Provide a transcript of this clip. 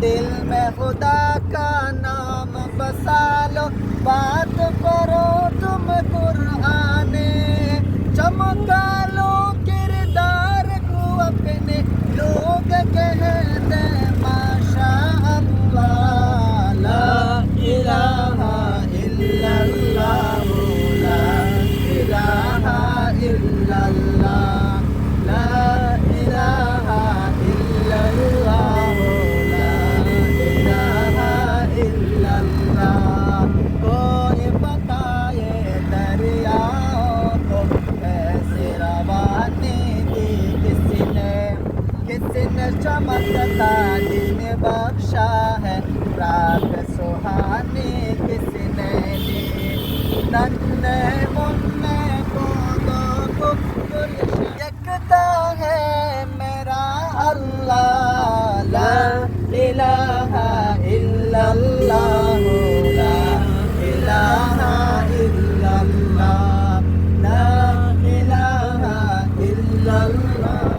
दिल में खुदा का नाम बसा लो, बात करो तुम कुराने, चमका लो किरदार को अपने, लोग कहते माशा अल्लाह। ला इलाहा इल्लल्लाह, ला इलाहा इल्लल्लाह, ला इलाहा इल्लल्लाह, ला इलाहा इल्लल्लाह। कोई बताए दरियाओं को कैसे रवानी दी किसने चमकता दिन बख्शा है, रात सुहानी किसने दी, नन्हे मुन्ने पौधों को यकता है मेरा अल्लाह। ला इलाहा इल्लल्लाह, ला इलाहा इल्लल्लाह, ला इलाहा इल्लल्लाह।